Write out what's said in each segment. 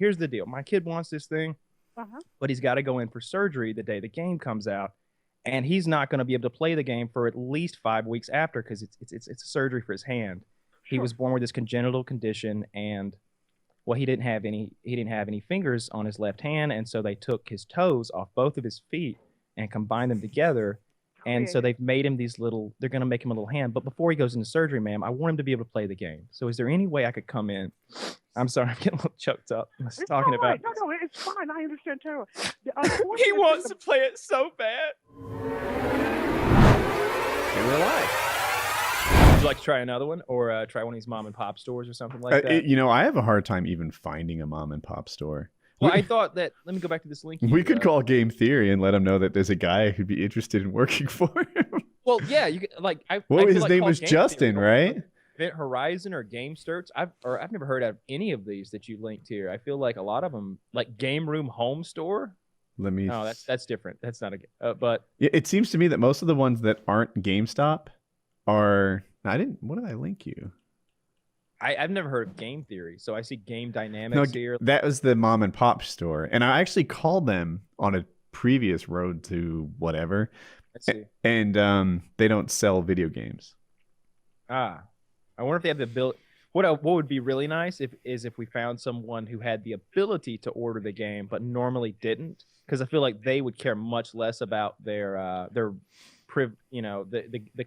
here's the deal. My kid wants this thing, but he's got to go in for surgery the day the game comes out. And he's not going to be able to play the game for at least 5 weeks after because it's a surgery for his hand. He was born with this congenital condition, and well, he didn't have any fingers on his left hand, and so they took his toes off both of his feet and combined them together. And so they've made him they're going to make him a little hand. But before he goes into surgery, ma'am, I want him to be able to play the game. So is there any way I could come in? I'm sorry, I'm getting a little choked up. I was talking about No, it's fine. I understand too. He wants to play it so bad. And we're live. Would you like to try another one, or try one of these mom and pop stores or something like that? You know, I have a hard time even finding a mom and pop store. Well, I thought that. Let me go back to this link. We could call Game Theory and let him know that there's a guy who'd be interested in working for him. Well, yeah, you could, like. His name was Justin, right? Event Horizon or Game Certs. I've never heard of any of these that you linked here. I feel like a lot of them, like Game Room Home Store. Let me. No, that's different. That's not a. But it seems to me that most of the ones that aren't GameStop are. What did I link you? I've never heard of Game Theory, so I see Game Dynamics here. That was the mom and pop store, and I actually called them on a previous road to whatever. Let's see. And they don't sell video games. I wonder if they have the ability. What would be really nice if we found someone who had the ability to order the game but normally didn't, because I feel like they would care much less about their the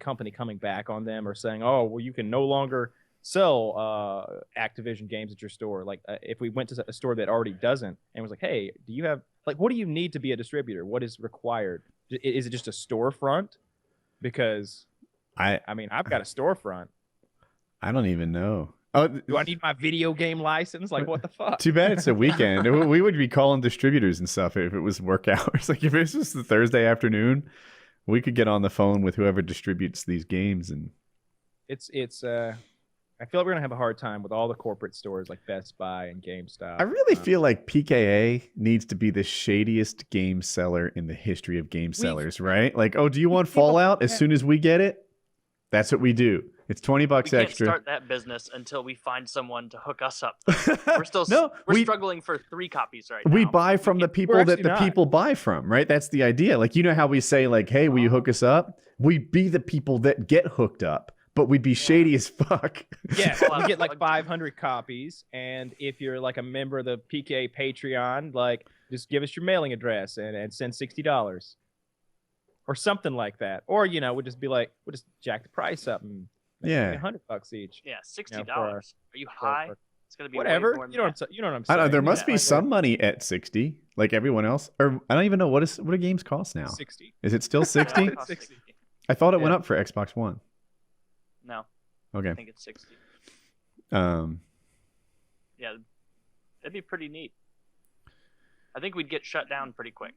company coming back on them or saying, oh, well, you can no longer sell Activision games at your store. Like if we went to a store that already doesn't and was like, hey, do you have, like, what do you need to be a distributor? What is required? Is it just a storefront? Because I mean, I've got a storefront. I don't even know. Oh, do I need my video game license? Like, what the fuck? Too bad it's a weekend. We would be calling distributors and stuff if it was work hours. Like if it was just the Thursday afternoon, we could get on the phone with whoever distributes these games. And I feel like we're gonna have a hard time with all the corporate stores like Best Buy and GameStop. I really feel like PKA needs to be the shadiest game seller in the history of game sellers, right? Like, oh, do you want Fallout? As soon as we get it, that's what we do. It's $20 extra. We can't start that business until we find someone to hook us up. We're still we're struggling for 3 copies right now. We buy from the people that the people buy from, right? That's the idea. Like, you know how we say, like, hey, will you hook us up? We'd be the people that get hooked up, but we'd be shady as fuck. Yeah, you get like 500 copies, and if you're like a member of the PKA Patreon, like, just give us your mailing address and send $60 or something like that. Or, you know, we'll just jack the price up and $100 each. Yeah, $60. Are you high? It's gonna be whatever. Way more You know what I'm saying. I don't know, there must be some money at 60, like everyone else. Or I don't even know what do games cost now. 60. Is it still 60? 60. I thought it went up for Xbox One. No. Okay. I think it's 60. Yeah, that'd be pretty neat. I think we'd get shut down pretty quick.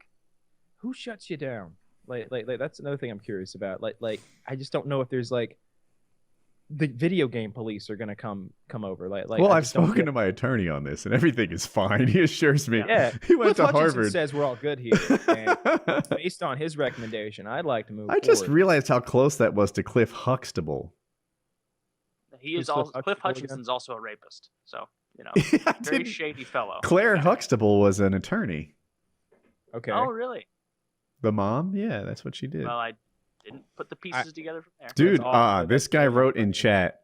Who shuts you down? Like that's another thing I'm curious about. Like I just don't know if there's like the video game police are gonna come over. Like well, I've spoken to my attorney on this, and everything is fine. He assures me. Yeah, he went to Hutchinson Harvard. Says we're all good here. And based on his recommendation, I'd like to move. I just realized how close that was to Cliff Huxtable. He is also Cliff Hutchinson's also a rapist, so you know, very shady fellow. Claire Huxtable was an attorney. Okay. Oh, really? The mom? Yeah, that's what she did. Well, I didn't put the pieces together from there. Dude, this guy wrote in chat,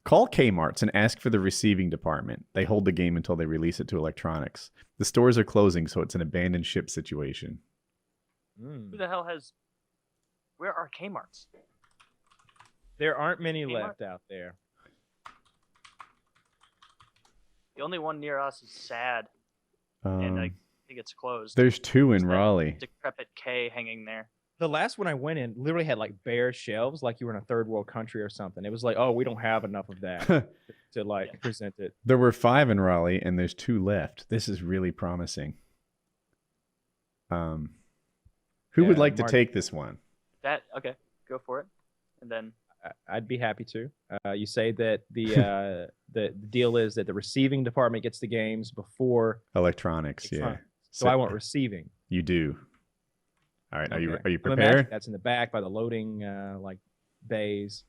call Kmart's and ask for the receiving department. They hold the game until they release it to electronics. The stores are closing, so it's an abandoned ship situation. Who the hell has... Where are Kmart's? There aren't many left out there. The only one near us is Sad, and I think it's closed. There's 2 in Raleigh. Decrepit K hanging there. The last one I went in literally had like bare shelves, like you were in a third world country or something. It was like, oh, we don't have enough of that to like present it. There were 5 in Raleigh, and there's 2 left. This is really promising. Who would like to take this one? Okay, go for it, and then I'd be happy to. You say that the deal is that the receiving department gets the games before electronics. Yeah. So I want receiving. You do. All right. Okay. Are you prepared? That's in the back by the loading like bays.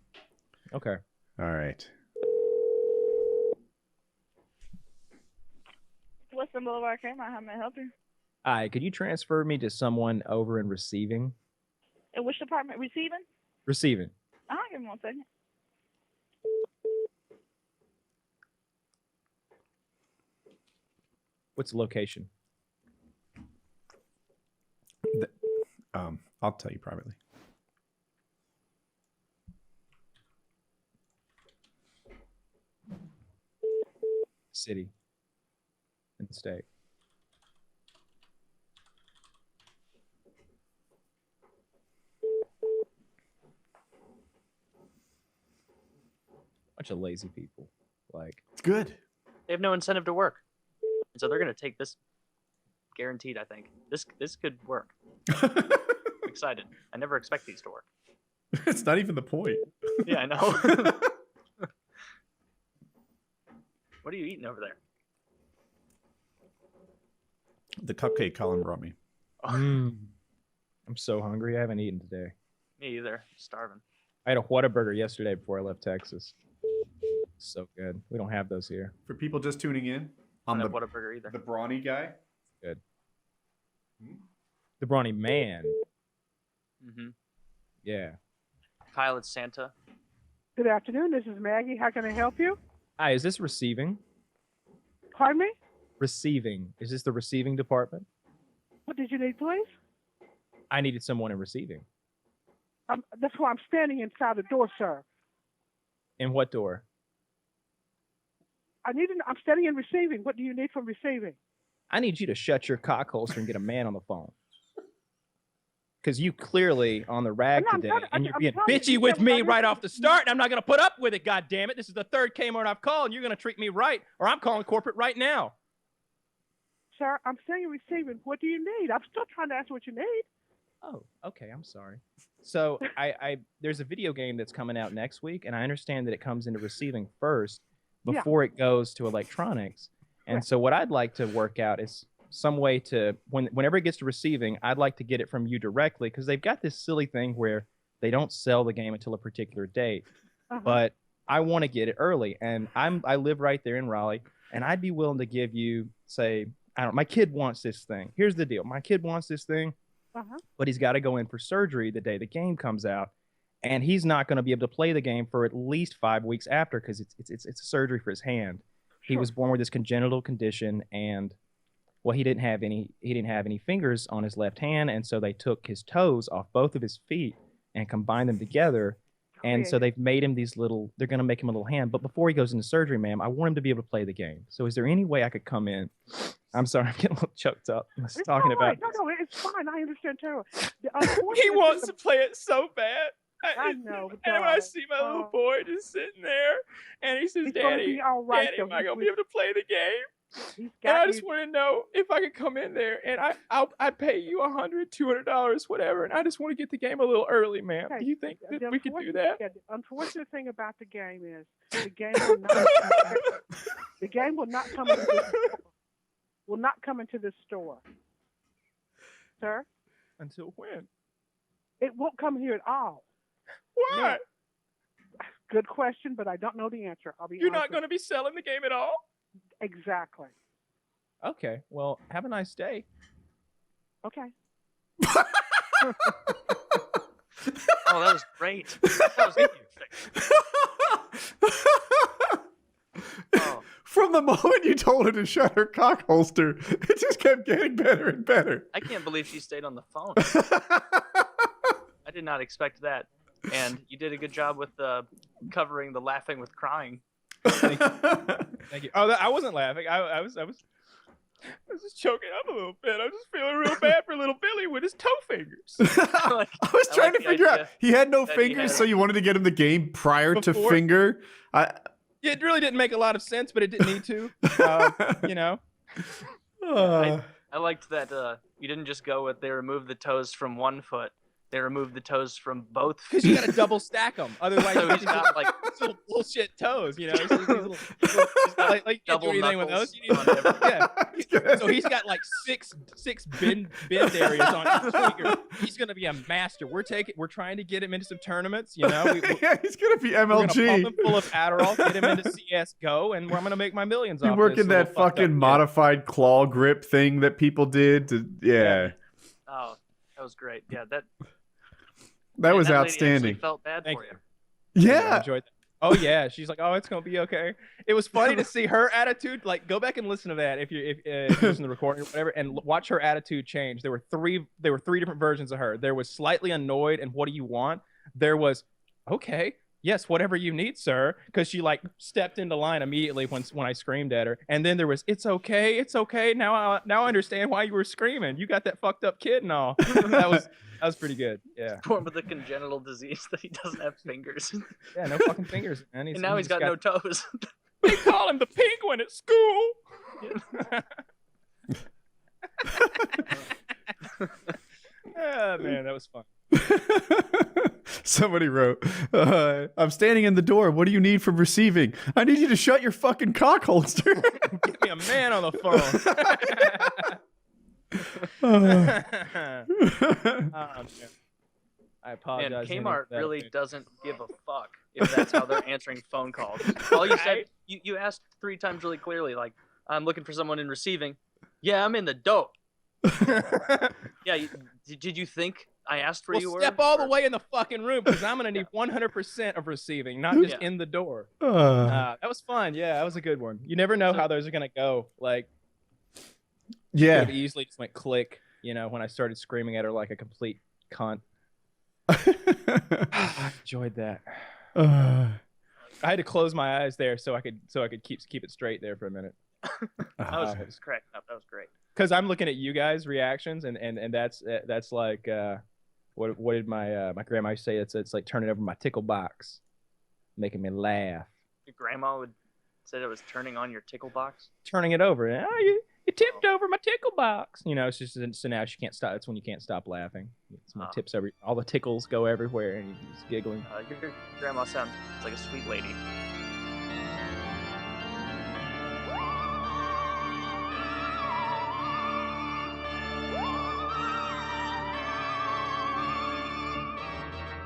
Okay. All right. Western Boulevard Kmart. How may I help you? Hi, could you transfer me to someone over in receiving? In which department? Receiving? Receiving. Give me 1 second. What's the location? I'll tell you privately. City and state. Bunch of lazy people. Like, It's good. They have no incentive to work, and so they're gonna take this. Guaranteed, I think this could work. I'm excited. I never expect these to work. It's not even the point. Yeah, I know. What are you eating over there? The cupcake Colin brought me. I'm so hungry. I haven't eaten today. Me either. I'm starving. I had a Whataburger yesterday before I left Texas. So good. We don't have those here. For people just tuning in, I I'm don't have Whataburger either. the brawny guy. Good. The brawny man. Mm-hmm. Yeah. Kyle, it's Santa. Good afternoon. This is Maggie. How can I help you? Hi, is this receiving? Pardon me? Receiving. Is this the receiving department? What did you need, please? I needed someone in receiving. That's why I'm standing inside the door, sir. In what door? I'm standing in receiving. What do you need from receiving? I need you to shut your cock holster and get a man on the phone. Because you clearly on the rag today, and you're being bitchy with me right off the start, and I'm not going to put up with it, goddammit. This is the third Kmart I've called, and you're going to treat me right, or I'm calling corporate right now. Sir, I'm standing in receiving. What do you need? I'm still trying to ask what you need. Oh, okay, I'm sorry. So there's a video game that's coming out next week, and I understand that it comes into receiving first before it goes to electronics. And so what I'd like to work out is some way to, whenever it gets to receiving, I'd like to get it from you directly, because they've got this silly thing where they don't sell the game until a particular date. But I want to get it early, and I live right there in Raleigh, and I'd be willing to give you, say, my kid wants this thing. Here's the deal. My kid wants this thing, but he's got to go in for surgery the day the game comes out, and he's not going to be able to play the game for at least 5 weeks after, because it's a surgery for his hand. He was born with this congenital condition, and well, he didn't have any fingers on his left hand, and so they took his toes off both of his feet and combined them together. And so they've made him they're going to make him a little hand. But before he goes into surgery, ma'am, I want him to be able to play the game. So is there any way I could come in? I'm sorry, I'm getting a little choked up. I was talking about No, it's fine. I understand too. He wants to play it so bad. I know. And when I see my little boy just sitting there, and he says, Daddy, Daddy, am I going to be able to play the game? And I just want to know if I could come in there, and I'd pay you $100, $200, whatever, and I just want to get the game a little early, ma'am. Okay. Do you think that we could do that? The unfortunate thing about the game is the game will not come into this store. Will not come into this store, sir. Until when? It won't come here at all. Why? No. Good question, but I don't know the answer. I'll be You're honest not going to be selling the game at all? Exactly. Okay. Well, have a nice day. Okay. Oh, that was great. That was interesting. Oh. From the moment you told her to shut her cock holster, it just kept getting better and better. I can't believe she stayed on the phone. I did not expect that. And you did a good job with covering the laughing with crying. Thank you. Thank you. Oh, I wasn't laughing. I was just choking up a little bit. I'm just feeling real bad for little Billy with his toe fingers. I was trying to figure out. He had no fingers, so you wanted to get him the game prior to finger. It really didn't make a lot of sense, but it didn't need to. You know. I liked that you didn't just go with they removed the toes from one foot. They removed the toes from both. Because you got to double stack them. Otherwise, So you he's got like little bullshit toes, you know? He's like you can't do double anything with those. knuckles You need, on every- yeah. So he's got like six bend areas on each finger. He's gonna be a master. We're trying to get him into some tournaments, you know? Yeah, he's gonna be We're gonna MLG. pump him full of Adderall, get him into CS:GO, and I'm gonna make my millions Be off working this that little fucked up fucking kid. modified claw grip thing that people did. Yeah. Oh, that was great. Yeah, that That was lady outstanding. actually felt bad Thank for you. you. I Yeah. enjoyed that. Oh yeah, she's like, oh, it's gonna be okay. It was funny to see her attitude. Like, go back and listen to that if you listen to the recording or whatever, and watch her attitude change. There were three different versions of her. There was slightly annoyed and what do you want? There was, okay, yes, whatever you need, sir, because she like stepped into line immediately when I screamed at her. And then there was, it's okay. Now I understand why you were screaming. You got that fucked up kid and all. That was pretty good. Yeah. Born with a congenital disease that he doesn't have fingers. Yeah, no fucking fingers, man. And now he's got no toes. They call him the penguin at school. Oh man, that was fun. Somebody wrote, I'm standing in the door. What do you need from receiving? I need you to shut your fucking cock holster. Get me a man on the phone. Oh. Man. I apologize. And Kmart really doesn't give a fuck if that's how they're answering phone calls. All you said, you asked 3 times really clearly, like, I'm looking for someone in receiving. Yeah, I'm in the dope. Yeah, did you think I asked for you? Step all the way in the fucking room because I'm gonna need 100% of receiving, not just in the door. That was fun. Yeah, that was a good one. You never know how those are gonna go. Like, Yeah. it easily just went click. You know, when I started screaming at her like a complete cunt. I enjoyed that. I had to close my eyes there so I could keep it straight there for a minute. That was cracking up. That was great. Because I'm looking at you guys' reactions, and that's like what did my grandma used to say? It's like turning over my tickle box, making me laugh. Your grandma would say it was turning on your tickle box. Turning it over. Oh, you tipped over my tickle box. You know, it's just so now she can't stop. That's when you can't stop laughing. It's when it tips all the tickles go everywhere, and you're just giggling. Your grandma sounds like a sweet lady.